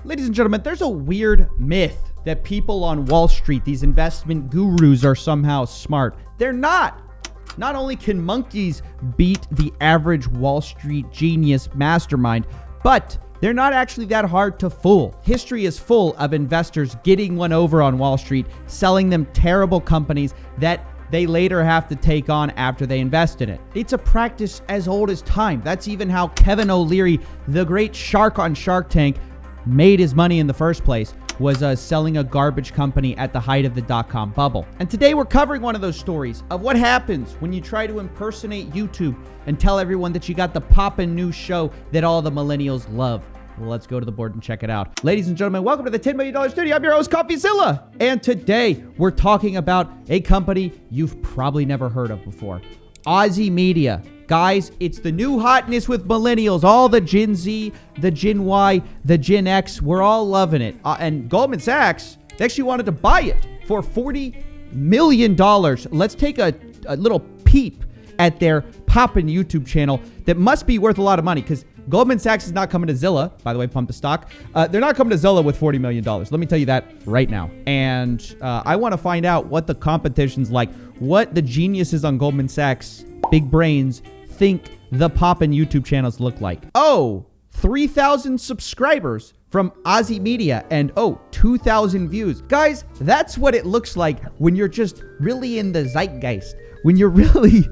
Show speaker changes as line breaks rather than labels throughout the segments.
Ladies and gentlemen, there's a weird myth that people on Wall Street, these investment gurus, are somehow smart. They're not. Not only can monkeys beat the average Wall Street genius mastermind, but they're not actually that hard to fool. History is full of investors getting one over on Wall Street, selling them terrible companies that they later have to take on after they invest in it. It's a practice as old as time. That's even how Kevin O'Leary, the great shark on Shark Tank, made his money in the first place, was selling a garbage company at the height of the dot-com bubble. And today we're covering one of those stories of what happens when you try to impersonate YouTube and tell everyone that you got the poppin' new show that all the millennials love. Well, let's go to the board and check it out. Ladies and gentlemen, welcome to the $10 million studio. I'm your host, Coffeezilla. And today we're talking about a company you've probably never heard of before. Aussie Media. Guys, it's the new hotness with millennials. All the Gen Z, the Gen Y, the Gen X, we're all loving it. And Goldman Sachs, they actually wanted to buy it for $40 million. Let's take a little peep at their poppin' YouTube channel that must be worth a lot of money, because Goldman Sachs is not coming to Zilla. By the way, pump the stock. They're not coming to Zilla with $40 million. Let me tell you that right now. And I want to find out what the competition's like, what the geniuses on Goldman Sachs, big brains, think the poppin' YouTube channels look like. 3,000 subscribers from Aussie Media and 2,000 views. Guys, that's what it looks like when you're just really in the zeitgeist, when you're really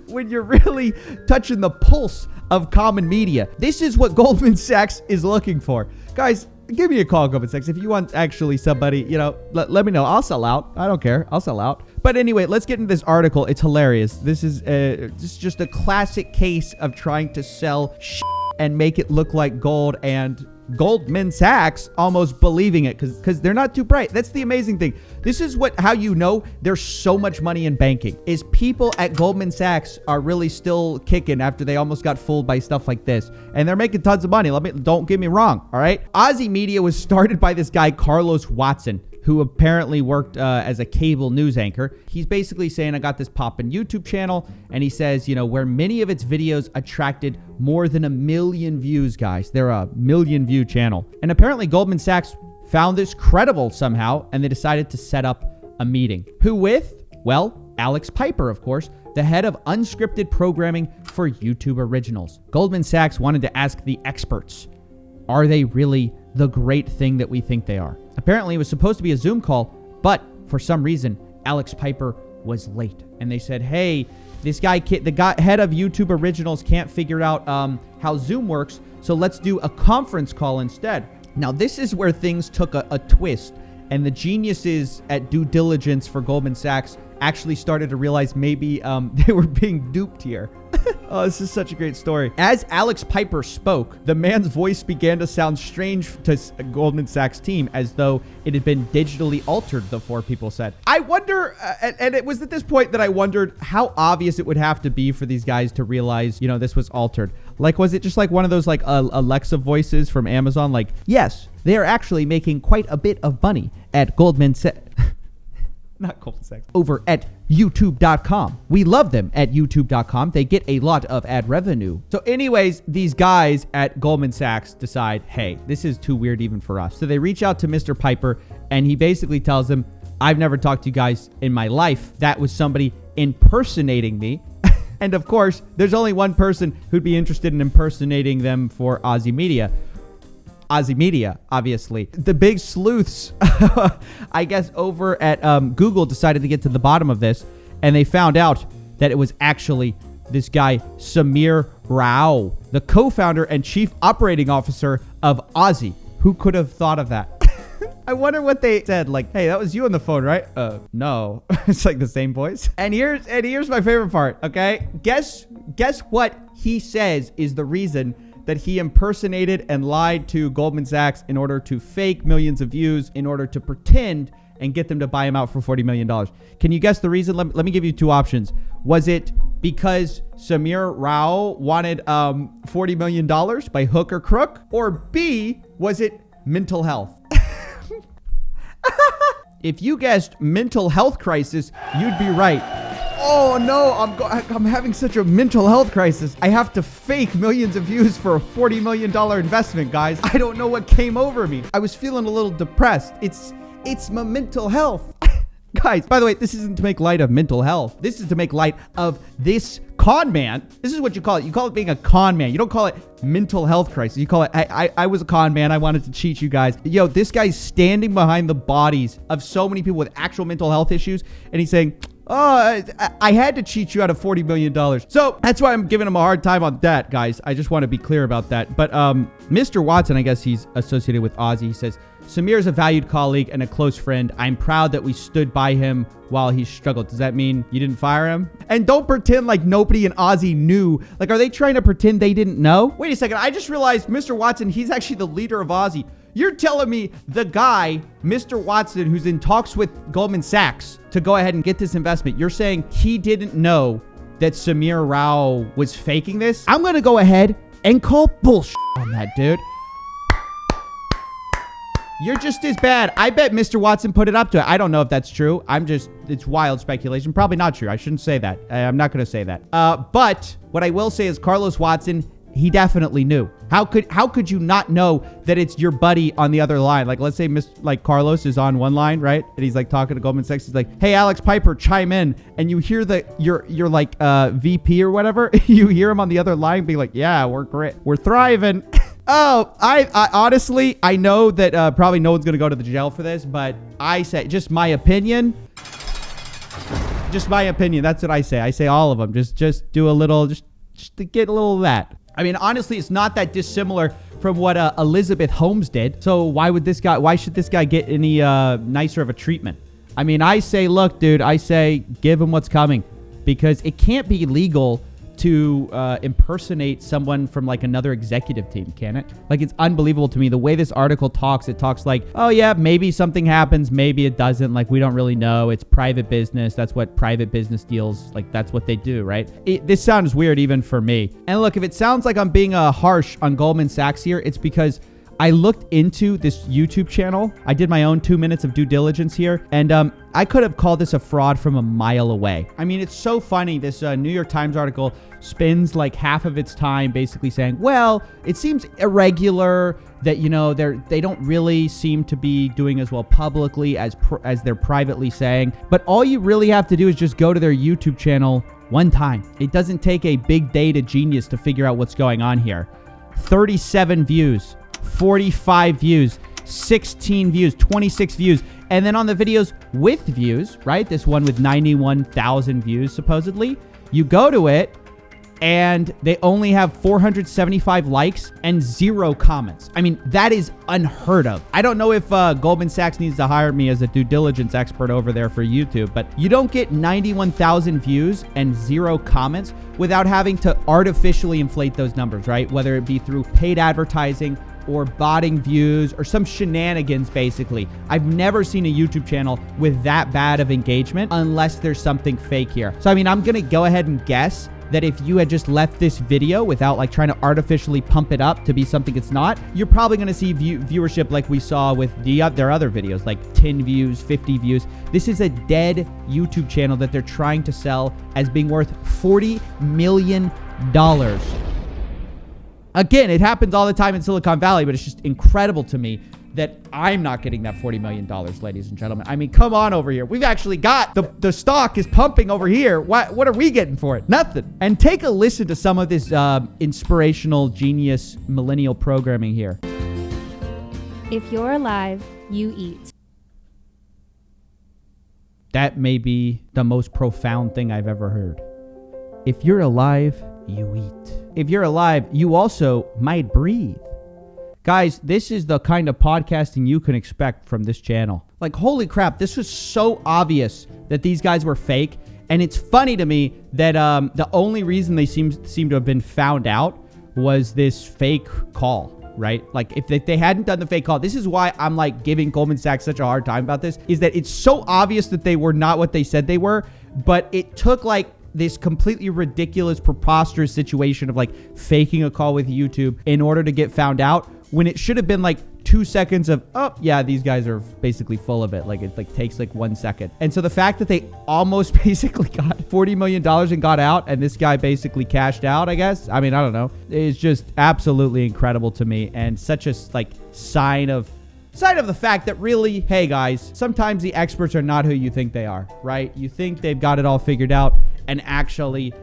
when you're really touching the pulse of common media. This is what Goldman Sachs is looking for. Guys, give me a call, Goldman Sachs. If you want actually somebody, let me know. I'll sell out. I don't care. I'll sell out. But anyway, let's get into this article. It's hilarious. This is just a classic case of trying to sell shit and make it look like gold, and Goldman Sachs almost believing it because they're not too bright. That's the amazing thing. This is how you know there's so much money in banking, is people at Goldman Sachs are really still kicking after they almost got fooled by stuff like this. And they're making tons of money. Don't get me wrong. All right. Aussie Media was started by this guy, Carlos Watson, who apparently worked as a cable news anchor. He's basically saying, I got this poppin' YouTube channel. And he says, where many of its videos attracted more than 1 million views, guys. They're a 1 million view channel. And apparently Goldman Sachs found this credible somehow, and they decided to set up a meeting. Who with? Well, Alex Piper, of course, the head of unscripted programming for YouTube Originals. Goldman Sachs wanted to ask the experts, are they really the great thing that we think they are? Apparently, it was supposed to be a Zoom call, but for some reason, Alex Piper was late. And they said, hey, this guy, the guy head of YouTube Originals, can't figure out how Zoom works, so let's do a conference call instead. Now, this is where things took a twist, and the geniuses at Due Diligence for Goldman Sachs actually started to realize maybe they were being duped here. Oh, this is such a great story. As Alex Piper spoke, the man's voice began to sound strange to Goldman Sachs team, as though it had been digitally altered, the four people said. I wonder, and it was at this point that I wondered how obvious it would have to be for these guys to realize, this was altered. Like, was it just like one of those like Alexa voices from Amazon? Like, yes, they are actually making quite a bit of money at Goldman Sachs. Not Goldman Sachs. Over at YouTube.com. We love them at YouTube.com. They get a lot of ad revenue. So anyways, these guys at Goldman Sachs decide, hey, this is too weird even for us. So they reach out to Mr. Piper, and he basically tells them, I've never talked to you guys in my life. That was somebody impersonating me. And of course, there's only one person who'd be interested in impersonating them for Aussie Media. Aussie Media, obviously. The big sleuths, I guess, over at Google decided to get to the bottom of this, and they found out that it was actually this guy, Samir Rao, the co-founder and chief operating officer of Aussie. Who could have thought of that? I wonder what they said. Like, hey, that was you on the phone, right? No. It's like the same voice. And here's my favorite part, okay? Guess what he says is the reason that he impersonated and lied to Goldman Sachs in order to fake millions of views, in order to pretend and get them to buy him out for $40 million. Can you guess the reason? Let me give you two options. Was it because Samir Rao wanted $40 million by hook or crook? Or B, was it mental health? If you guessed mental health crisis, you'd be right. Oh no, I'm having such a mental health crisis. I have to fake millions of views for a $40 million investment, guys. I don't know what came over me. I was feeling a little depressed. It's my mental health. Guys, by the way, this isn't to make light of mental health. This is to make light of this con man. This is what you call it. You call it being a con man. You don't call it mental health crisis. You call it, I was a con man. I wanted to cheat you guys. Yo, this guy's standing behind the bodies of so many people with actual mental health issues. And he's saying, oh, I had to cheat you out of $40 million. So that's why I'm giving him a hard time on that, guys. I just want to be clear about that. But Mr. Watson, I guess he's associated with Aussie. He says, Samir is a valued colleague and a close friend. I'm proud that we stood by him while he struggled. Does that mean you didn't fire him? And don't pretend like nobody in Aussie knew. Like, are they trying to pretend they didn't know? Wait a second. I just realized Mr. Watson, he's actually the leader of Aussie. You're telling me the guy, Mr. Watson, who's in talks with Goldman Sachs to go ahead and get this investment, you're saying he didn't know that Samir Rao was faking this? I'm going to go ahead and call bullshit on that, dude. You're just as bad. I bet Mr. Watson put it up to it. I don't know if that's true. It's wild speculation. Probably not true. I shouldn't say that. I'm not going to say that. But what I will say is Carlos Watson, he definitely knew. How could you not know that it's your buddy on the other line? Like, let's say Carlos is on one line, right? And he's like talking to Goldman Sachs. He's like, hey, Alex Piper, chime in. And you hear you're like VP or whatever. You hear him on the other line being like, yeah, we're great. We're thriving. Oh, I honestly, I know that probably no one's going to go to the jail for this, but I say, just my opinion. Just my opinion. That's what I say. I say all of them. Just do a little, just to get a little of that. I mean, honestly, it's not that dissimilar from what Elizabeth Holmes did. So why should this guy get any nicer of a treatment? I mean, I say, look, dude, I say, give him what's coming, because it can't be legal to impersonate someone from like another executive team, can it? Like, it's unbelievable to me the way this article talks. It talks like, oh yeah, maybe something happens, maybe it doesn't, like we don't really know, it's private business, that's what private business deals, like that's what they do, right? This sounds weird even for me. And look, if it sounds like I'm being harsh on Goldman Sachs here, it's because I looked into this YouTube channel. I did my own 2 minutes of due diligence here, and I could have called this a fraud from a mile away. I mean, it's so funny. This New York Times article spends like half of its time basically saying, well, it seems irregular that, you know, they don't really seem to be doing as well publicly as they're privately saying. But all you really have to do is just go to their YouTube channel one time. It doesn't take a big data genius to figure out what's going on here. 37 views. 45 views, 16 views, 26 views. And then on the videos with views, right? This one with 91,000 views, supposedly. You go to it and they only have 475 likes and 0 comments. I mean, that is unheard of. I don't know if Goldman Sachs needs to hire me as a due diligence expert over there for YouTube, but you don't get 91,000 views and 0 comments without having to artificially inflate those numbers, right? Whether it be through paid advertising or botting views or some shenanigans, basically. I've never seen a YouTube channel with that bad of engagement unless there's something fake here. So, I mean, I'm going to go ahead and guess that if you had just left this video without like trying to artificially pump it up to be something it's not, you're probably going to see viewership like we saw with their other videos, like 10 views, 50 views. This is a dead YouTube channel that they're trying to sell as being worth $40 million. Again, it happens all the time in Silicon Valley, but it's just incredible to me that I'm not getting that $40 million, ladies and gentlemen. I mean, come on over here. We've actually got the stock is pumping over here. What are we getting for it? Nothing. And take a listen to some of this inspirational genius millennial programming here.
If you're alive, you eat.
That may be the most profound thing I've ever heard. If you're alive, you eat. If you're alive, you also might breathe. Guys, this is the kind of podcasting you can expect from this channel. Like, holy crap, this was so obvious that these guys were fake. And it's funny to me that the only reason they seem to have been found out was this fake call, right? Like, if they hadn't done the fake call, this is why I'm like giving Goldman Sachs such a hard time about this, is that it's so obvious that they were not what they said they were, but it took like this completely ridiculous, preposterous situation of like faking a call with YouTube in order to get found out, when it should have been like 2 2 seconds of, oh yeah, these guys are basically full of it. Like it takes 1 second. And so the fact that they almost basically got $40 million and got out, and this guy basically cashed out, I guess. I mean, I don't know. It's just absolutely incredible to me, and such a sign of the fact that really, hey guys, sometimes the experts are not who you think they are, right? You think they've got it all figured out, and actually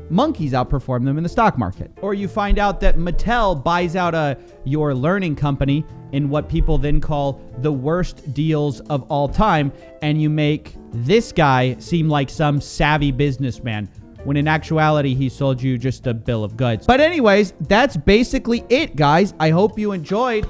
monkeys outperform them in the stock market. Or you find out that Mattel buys out your learning company in what people then call the worst deals of all time, and you make this guy seem like some savvy businessman, when in actuality, he sold you just a bill of goods. But anyways, that's basically it, guys. I hope you enjoyed.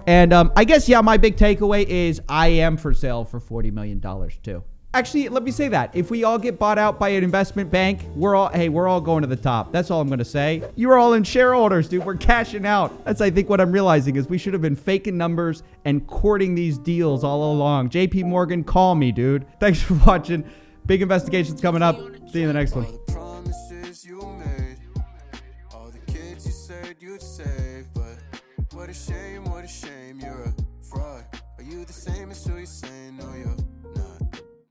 And I guess, yeah, my big takeaway is I am for sale for $40 million too. Actually, let me say that. If we all get bought out by an investment bank, we're all going to the top. That's all I'm going to say. You're all in shareholders, dude. We're cashing out. That's, I think, what I'm realizing is we should have been faking numbers and courting these deals all along. JP Morgan, call me, dude. Thanks for watching. Big investigations coming up. See you in the next one. What a shame, you're a fraud. Are you the same as who you say?